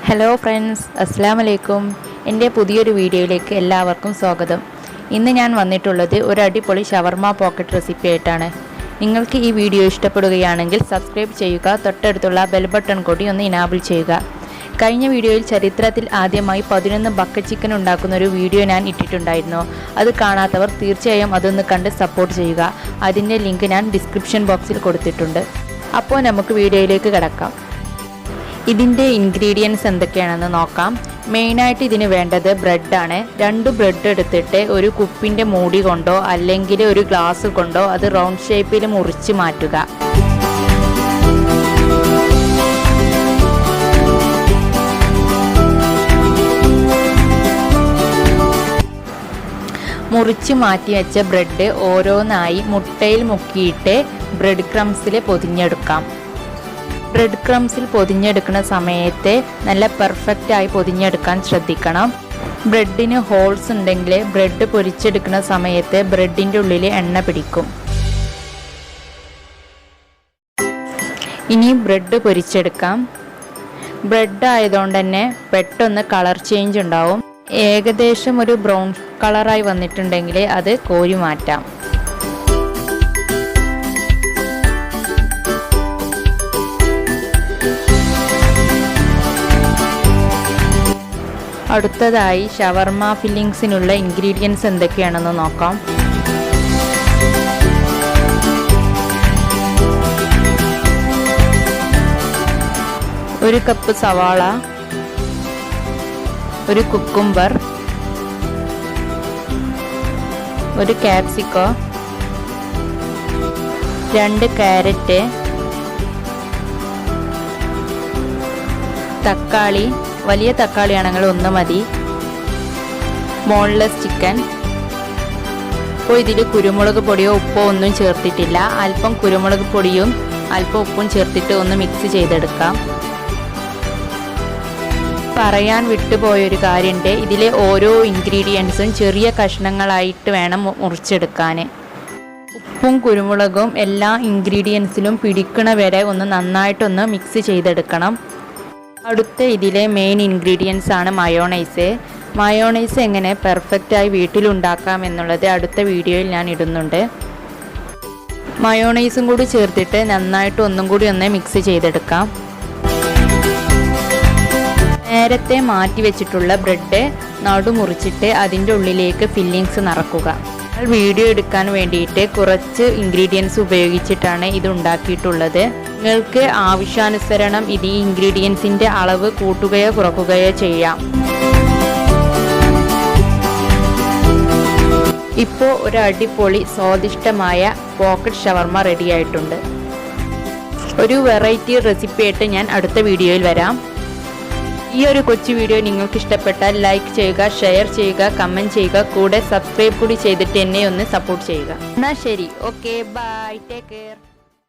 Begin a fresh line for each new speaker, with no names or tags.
Hello friends, അസ്സലാമു അലൈക്കും. എൻ്റെ പുതിയൊരു വീഡിയോയിലേക്ക് എല്ലാവർക്കും സ്വാഗതം. ഇന്ന് ഞാൻ വന്നിട്ടുള്ളത് ഒരു അടിപൊളി ഷവർമ പോക്കറ്റ് റെസിപ്പി ആയിട്ടാണ്. നിങ്ങൾക്ക് ഈ വീഡിയോ ഇഷ്ടപ്പെടുകയാണെങ്കിൽ സബ്സ്ക്രൈബ് ചെയ്യുക, തൊട്ടടുത്തുള്ള ബെൽ ബട്ടൺ കൂടി ഒന്ന് ഇനാബിൾ ചെയ്യുക. കഴിഞ്ഞ വീഡിയോയിൽ ചരിത്രത്തിൽ ആദ്യമായി 11 ബക്കറ്റ് ചിക്കൻ ഉണ്ടാക്കുന്ന ഒരു വീഡിയോ ഞാൻ ഇട്ടിട്ടുണ്ടായിരുന്നു. അത് കാണാത്തവർ തീർച്ചയായും അതൊന്ന് കണ്ട് സപ്പോർട്ട് ചെയ്യുക. അതിൻ്റെ ലിങ്ക് ഞാൻ ഡിസ്ക്രിപ്ഷൻ ബോക്സിൽ കൊടുത്തിട്ടുണ്ട്. അപ്പോൾ നമുക്ക് വീഡിയോയിലേക്ക് കടക്കാം. ഇതിൻ്റെ ഇൻഗ്രീഡിയൻസ് എന്തൊക്കെയാണെന്ന് നോക്കാം. മെയിനായിട്ട് ഇതിന് വേണ്ടത് ബ്രെഡാണ്. 2 ബ്രെഡ് എടുത്തിട്ട് ഒരു കുപ്പിൻ്റെ മൂടി കൊണ്ടോ അല്ലെങ്കിൽ ഒരു ഗ്ലാസ് കൊണ്ടോ അത് റൗണ്ട് ഷേപ്പിൽ മുറിച്ച് മാറ്റുക. മുറിച്ച് മാറ്റി വെച്ച ബ്രെഡ് ഓരോന്നായി മുട്ടയിൽ മുക്കിയിട്ട് ബ്രെഡ് ക്രംസിൽ പൊതിഞ്ഞെടുക്കാം. ബ്രെഡ് ക്രംസിൽ പൊതിഞ്ഞെടുക്കുന്ന സമയത്ത് നല്ല പെർഫെക്റ്റായി പൊതിഞ്ഞെടുക്കാൻ ശ്രദ്ധിക്കണം. ബ്രെഡിന് ഹോൾസ് ഉണ്ടെങ്കിൽ ബ്രെഡ് പൊരിച്ചെടുക്കുന്ന സമയത്ത് ബ്രെഡിൻ്റെ ഉള്ളിൽ എണ്ണ പിടിക്കും. ഇനി ബ്രെഡ് പൊരിച്ചെടുക്കാം. ബ്രെഡ് ആയതുകൊണ്ട് തന്നെ പെട്ടെന്ന് കളർ ചേഞ്ച് ഉണ്ടാവും. ഏകദേശം ഒരു ബ്രൗൺ കളറായി വന്നിട്ടുണ്ടെങ്കിൽ അത് കോരി മാറ്റാം. അടുത്തതായി ഷവർമ ഫില്ലിങ്സിനുള്ള ഇൻഗ്രീഡിയൻസ് എന്തൊക്കെയാണെന്ന് നോക്കാം. ഒരു കപ്പ് സവാള, ഒരു കുക്കുംബർ, ഒരു ക്യാപ്സിക്കോ, 2 ക്യാരറ്റ്, തക്കാളി, വലിയ തക്കാളിയാണെങ്കിൽ 1 മതി, ബോൺലെസ് ചിക്കൻ. ഇപ്പോൾ ഇതിൽ കുരുമുളക് പൊടിയോ ഉപ്പോ ഒന്നും ചേർത്തിട്ടില്ല. അല്പം കുരുമുളക് പൊടിയും അല്പം ഉപ്പും ചേർത്തിട്ട് ഒന്ന് മിക്സ് ചെയ്തെടുക്കാം. പറയാൻ വിട്ടുപോയൊരു കാര്യമുണ്ട്. ഇതിലെ ഓരോ ഇൻഗ്രീഡിയൻസും ചെറിയ കഷ്ണങ്ങളായിട്ട് വേണം മുറിച്ചെടുക്കാൻ. ഉപ്പും കുരുമുളകും എല്ലാ ഇൻഗ്രീഡിയൻസിലും പിടിക്കണ വരെ ഒന്ന് നന്നായിട്ടൊന്ന് മിക്സ് ചെയ്തെടുക്കണം. അടുത്ത ഇതിലെ മെയിൻ ഇൻഗ്രീഡിയൻസ് ആണ് മയോണൈസ്. മയോണൈസ് എങ്ങനെ പെർഫെക്റ്റായി വീട്ടിലുണ്ടാക്കാം എന്നുള്ളത് അടുത്ത വീഡിയോയിൽ ഞാൻ ഇടുന്നുണ്ട്. മയോണൈസും കൂടി ചേർത്തിട്ട് നന്നായിട്ട് ഒന്നും കൂടി ഒന്ന് മിക്സ് ചെയ്തെടുക്കാം. നേരത്തെ മാറ്റി വെച്ചിട്ടുള്ള ബ്രെഡ് നടുമുറിച്ചിട്ട് അതിൻ്റെ ഉള്ളിലേക്ക് ഫില്ലിങ്സ് നിറക്കുക. വീഡിയോ എടുക്കാൻ വേണ്ടിയിട്ട് കുറച്ച് ഇൻഗ്രീഡിയൻസ് ഉപയോഗിച്ചിട്ടാണ് ഇത് ഉണ്ടാക്കിയിട്ടുള്ളത്. നിങ്ങൾക്ക് ആവശ്യാനുസരണം ഈ ഇൻഗ്രീഡിയൻസിൻ്റെ അളവ് കൂട്ടുകയോ കുറയ്ക്കുകയോ ചെയ്യാം. ഇപ്പോൾ ഒരു അടിപൊളി സ്വാദിഷ്ടമായ പോക്കറ്റ് ഷവർമ റെഡി ആയിട്ടുണ്ട്. ഒരു വെറൈറ്റി റെസിപ്പി ആയിട്ട് ഞാൻ അടുത്ത വീഡിയോയിൽ വരാം. ഈ ഒരു കൊച്ചു വീഡിയോ നിങ്ങൾക്ക് ഇഷ്ടപ്പെട്ടാൽ ലൈക്ക് ചെയ്യുക, ഷെയർ ചെയ്യുക, കമൻറ്റ് ചെയ്യുക, കൂടെ സബ്സ്ക്രൈബ് കൂടി ചെയ്തിട്ട് എന്നെ ഒന്ന് സപ്പോർട്ട് ചെയ്യുക. എന്നാൽ ശരി, ഓക്കെ, ബൈ, ടേക്ക് കെയർ.